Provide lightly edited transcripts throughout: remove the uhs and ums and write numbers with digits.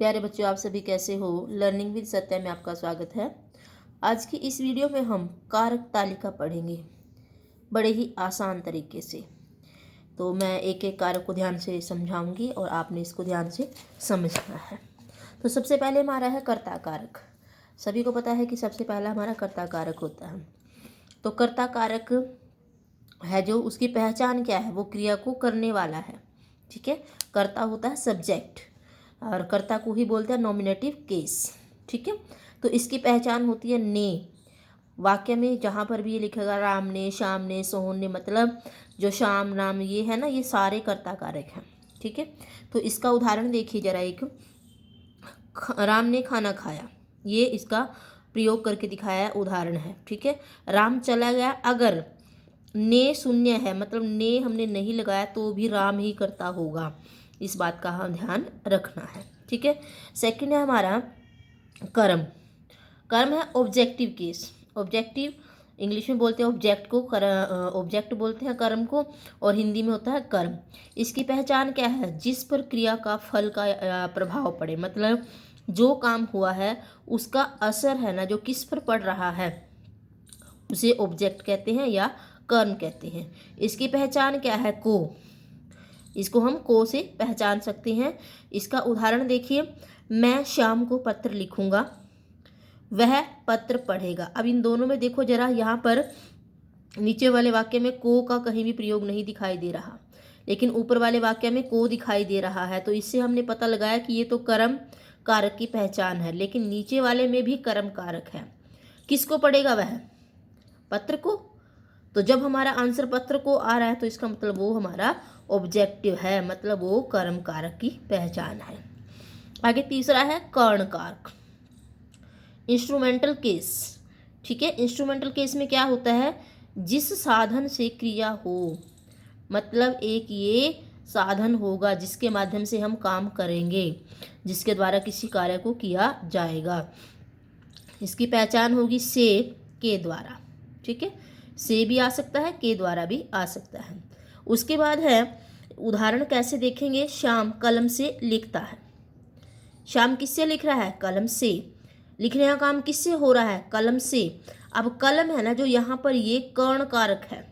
प्यारे बच्चों, आप सभी कैसे हो। लर्निंग विद सत्या में आपका स्वागत है। आज की इस वीडियो में हम कारक तालिका पढ़ेंगे बड़े ही आसान तरीके से। तो मैं एक एक कारक को ध्यान से समझाऊंगी और आपने इसको ध्यान से समझना है। तो सबसे पहले हमारा है कर्ता कारक। सभी को पता है कि सबसे पहला हमारा कर्ता कारक होता है। तो कर्ता कारक है जो उसकी पहचान क्या है, वो क्रिया को करने वाला है। ठीक है, कर्ता होता है सब्जेक्ट और कर्ता को ही बोलते हैं नॉमिनेटिव केस। ठीक है, तो इसकी पहचान होती है ने। वाक्य में जहाँ पर भी ये लिखेगा राम ने, श्याम ने, सोहन ने, मतलब जो श्याम नाम ये है ना, ये सारे कर्ता कारक हैं। ठीक है, तो इसका उदाहरण देखिए जरा। एक राम ने खाना खाया, ये इसका प्रयोग करके दिखाया उदाहरण है। ठीक है, राम चला गया, अगर ने शून्य है मतलब ने हमने नहीं लगाया तो भी राम ही करता होगा, इस बात का हम ध्यान रखना है। ठीक है, सेकंड है हमारा कर्म। कर्म है ऑब्जेक्टिव केस। ऑब्जेक्टिव इंग्लिश में बोलते हैं ऑब्जेक्ट को, ऑब्जेक्ट बोलते हैं कर्म को, और हिंदी में होता है कर्म। इसकी पहचान क्या है, जिस पर क्रिया का फल का प्रभाव पड़े, मतलब जो काम हुआ है उसका असर है ना, जो किस पर पड़ रहा है उसे ऑब्जेक्ट कहते हैं या कर्म कहते हैं। इसकी पहचान क्या है, को। इसको हम को से पहचान सकते हैं। इसका उदाहरण देखिए, मैं शाम को पत्र लिखूंगा, वह पत्र पढ़ेगा। अब इन दोनों में देखो जरा, यहाँ पर नीचे वाले वाक्य में को का कहीं भी प्रयोग नहीं दिखाई दे रहा, लेकिन ऊपर वाले वाक्य में को दिखाई दे रहा है। तो इससे हमने पता लगाया कि ये तो कर्म कारक की पहचान है, लेकिन नीचे वाले में भी कर्म कारक है। किसको पढ़ेगा, वह पत्र को। तो जब हमारा आंसर पत्र को आ रहा है तो इसका मतलब वो हमारा ऑब्जेक्टिव है, मतलब वो कर्म कारक की पहचान है। आगे तीसरा है कर्ण कारक, इंस्ट्रूमेंटल केस। ठीक है, इंस्ट्रूमेंटल केस में क्या होता है, जिस साधन से क्रिया हो, मतलब एक ये साधन होगा जिसके माध्यम से हम काम करेंगे, जिसके द्वारा किसी कार्य को किया जाएगा। इसकी पहचान होगी से, के द्वारा। ठीक है, से भी आ सकता है, के द्वारा भी आ सकता है। उसके बाद है उदाहरण कैसे देखेंगे, श्याम कलम से लिखता है। श्याम किससे लिख रहा है, कलम से। लिखने का काम किससे हो रहा है, कलम से। अब कलम है ना जो यहाँ पर, ये कर्ण कारक है।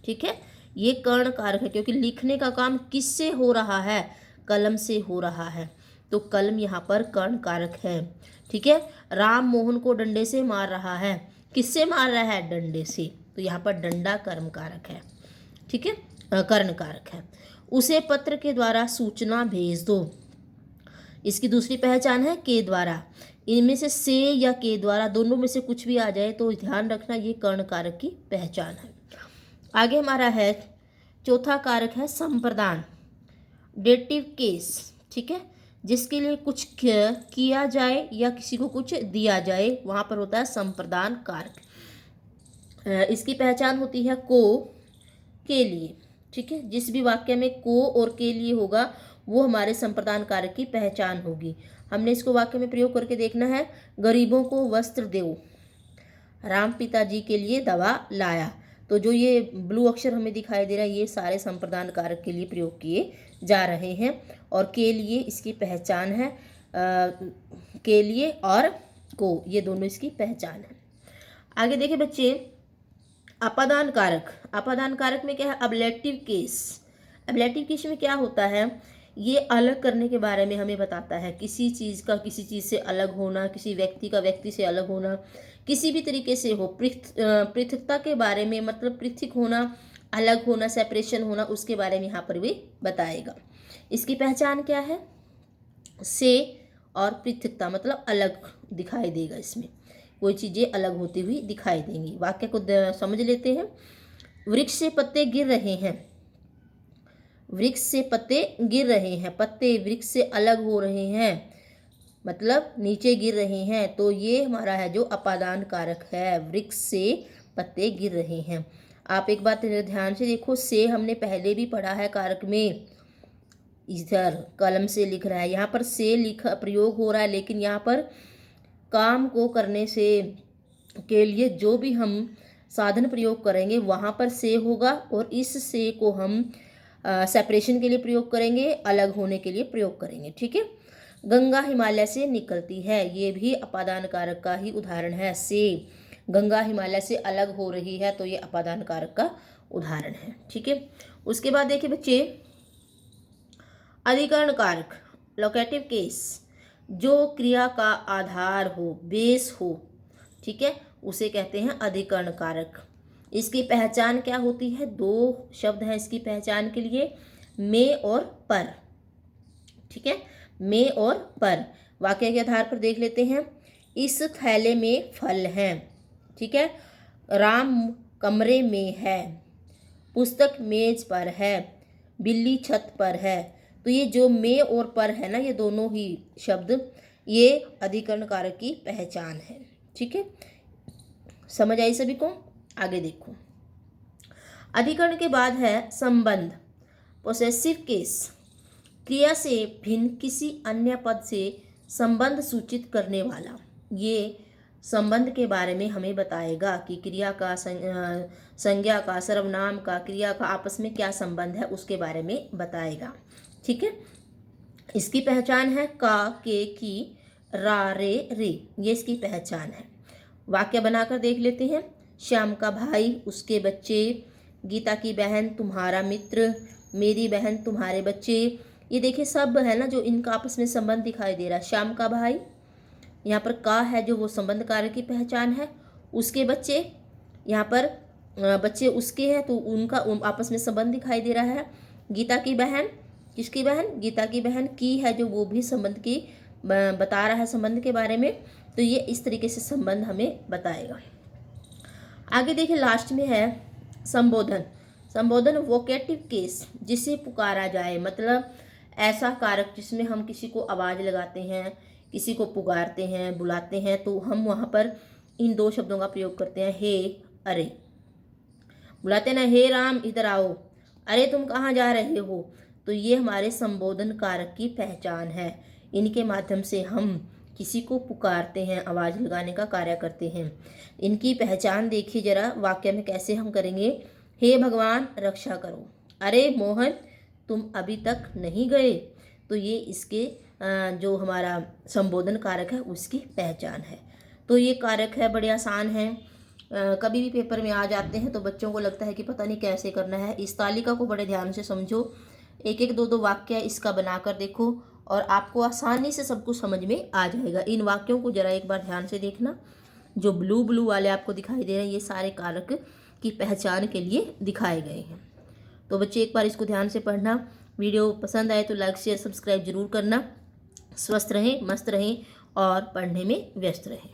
ठीक है, ये कर्ण कारक है क्योंकि लिखने का काम किससे हो रहा है, कलम से हो रहा है, तो कलम यहाँ पर कर्ण कारक है। ठीक है, राम मोहन को डंडे से मार रहा है, किससे मार रहा है, डंडे से, तो यहाँ पर डंडा कर्म कारक है। ठीक है, कर्ण कारक है। उसे पत्र के द्वारा सूचना भेज दो, इसकी दूसरी पहचान है के द्वारा। इनमें से या के द्वारा दोनों में से कुछ भी आ जाए तो ध्यान रखना, ये कर्ण कारक की पहचान है। आगे हमारा है चौथा कारक है संप्रदान, डेटिव केस। ठीक है, जिसके लिए कुछ किया जाए या किसी को कुछ दिया जाए, वहाँ पर होता है संप्रदान कारक। इसकी पहचान होती है को, के लिए। ठीक है, जिस भी वाक्य में को और के लिए होगा वो हमारे संप्रदान कारक की पहचान होगी। हमने इसको वाक्य में प्रयोग करके देखना है, गरीबों को वस्त्र दो, राम पिताजी के लिए दवा लाया। तो जो ये ब्लू अक्षर हमें दिखाई दे रहा है, ये सारे संप्रदान कारक के लिए प्रयोग किए जा रहे हैं, और के लिए इसकी पहचान है। के लिए और को, ये दोनों इसकी पहचान है। आगे देखिए बच्चे, अपादान कारक। अपादान कारक में क्या है, अबलेटिव केस। अबलेटिव केस में क्या होता है, ये अलग करने के बारे में हमें बताता है, किसी चीज़ का किसी चीज़ से अलग होना, किसी व्यक्ति का व्यक्ति से अलग होना, किसी भी तरीके से हो, पृथकता के बारे में, मतलब पृथक होना, अलग होना, सेपरेशन होना, उसके बारे में यहाँ पर भी बताएगा। इसकी पहचान क्या है, से और पृथकता, मतलब अलग दिखाई देगा, इसमें कोई चीज़ें अलग होती हुई दिखाई देंगी। वाक्य को समझ लेते हैं। वृक्ष से पत्ते गिर रहे हैं, वृक्ष से पत्ते गिर रहे हैं, पत्ते वृक्ष से अलग हो रहे हैं, मतलब नीचे गिर रहे हैं, तो ये हमारा है जो अपादान कारक है, वृक्ष से पत्ते गिर रहे हैं। आप एक बात ध्यान से देखो, से हमने पहले भी पढ़ा है कारक में, इधर कलम से लिख रहा है, यहाँ पर से लिखा प्रयोग हो रहा है, लेकिन यहाँ पर काम को करने से के लिए जो भी हम साधन प्रयोग करेंगे वहाँ पर से होगा, और इस से को हम सेपरेशन के लिए प्रयोग करेंगे, अलग होने के लिए प्रयोग करेंगे। ठीक है, गंगा हिमालय से निकलती है, ये भी अपादान कारक का ही उदाहरण है। से गंगा हिमालय से अलग हो रही है, तो ये अपादान कारक का उदाहरण है। ठीक है, उसके बाद देखिए बच्चे, अधिकरण कारक, लोकेटिव केस, जो क्रिया का आधार हो, बेस हो, ठीक है, उसे कहते हैं अधिकरण कारक। इसकी पहचान क्या होती है? दो शब्द हैं इसकी पहचान के लिए, में और पर। ठीक है, में और पर। वाक्य के आधार पर देख लेते हैं। इस थैले में फल हैं। ठीक है, राम कमरे में है, पुस्तक मेज पर है, बिल्ली छत पर है। तो ये जो में और पर है ना, ये दोनों ही शब्द, ये अधिकरण कारक की पहचान है। ठीक है, समझ आई सभी को? आगे देखो, अधिकरण के बाद है संबंध, पोसेसिव केस। क्रिया से भिन्न किसी अन्य पद से संबंध सूचित करने वाला। ये संबंध के बारे में हमें बताएगा कि क्रिया का, संज्ञा का, सर्वनाम का, क्रिया का आपस में क्या संबंध है, उसके बारे में बताएगा। ठीक है, इसकी पहचान है का, के, की, रा, रे, रे, ये इसकी पहचान है। वाक्य बनाकर देख लेते हैं। श्याम का भाई, उसके बच्चे, गीता की बहन, तुम्हारा मित्र, मेरी बहन, तुम्हारे बच्चे। ये देखिए सब है ना, जो इनका आपस में संबंध दिखाई दे रहा है। श्याम का भाई, यहाँ पर का है जो वो संबंध कारक की पहचान है। उसके बच्चे, यहाँ पर बच्चे उसके हैं, तो उनका आपस में संबंध दिखाई दे रहा है। गीता की बहन, किसकी बहन? गीता की बहन की है, जो वो भी संबंध की बता रहा है संबंध के बारे में। तो ये इस तरीके से संबंध हमें बताएगा। आगे देखिए, लास्ट में है संबोधन। संबोधन वोकेटिव केस, जिसे पुकारा जाए, मतलब ऐसा कारक जिसमें हम किसी को आवाज़ लगाते हैं, किसी को पुकारते हैं, बुलाते हैं, तो हम वहाँ पर इन दो शब्दों का प्रयोग करते हैं। हे, अरे। बुलाते ना, हे राम इधर आओ, अरे तुम कहाँ जा रहे हो। तो ये हमारे संबोधन कारक की पहचान है। इनके माध्यम से हम किसी को पुकारते हैं, आवाज़ लगाने का कार्य करते हैं। इनकी पहचान देखिए जरा वाक्य में कैसे हम करेंगे। हे भगवान रक्षा करो, अरे मोहन तुम अभी तक नहीं गए। तो ये इसके जो हमारा संबोधन कारक है उसकी पहचान है। तो ये कारक है, बड़े आसान हैं, कभी भी पेपर में आ जाते हैं तो बच्चों को लगता है कि पता नहीं कैसे करना है। इस तालिका को बड़े ध्यान से समझो, एक एक दो दो वाक्य इसका बनाकर देखो और आपको आसानी से सब कुछ समझ में आ जाएगा। इन वाक्यों को जरा एक बार ध्यान से देखना, जो ब्लू ब्लू वाले आपको दिखाई दे रहे हैं, ये सारे कारक की पहचान के लिए दिखाए गए हैं। तो बच्चे एक बार इसको ध्यान से पढ़ना। वीडियो पसंद आए तो लाइक शेयर सब्सक्राइब जरूर करना। स्वस्थ रहें, मस्त रहें और पढ़ने में व्यस्त रहें।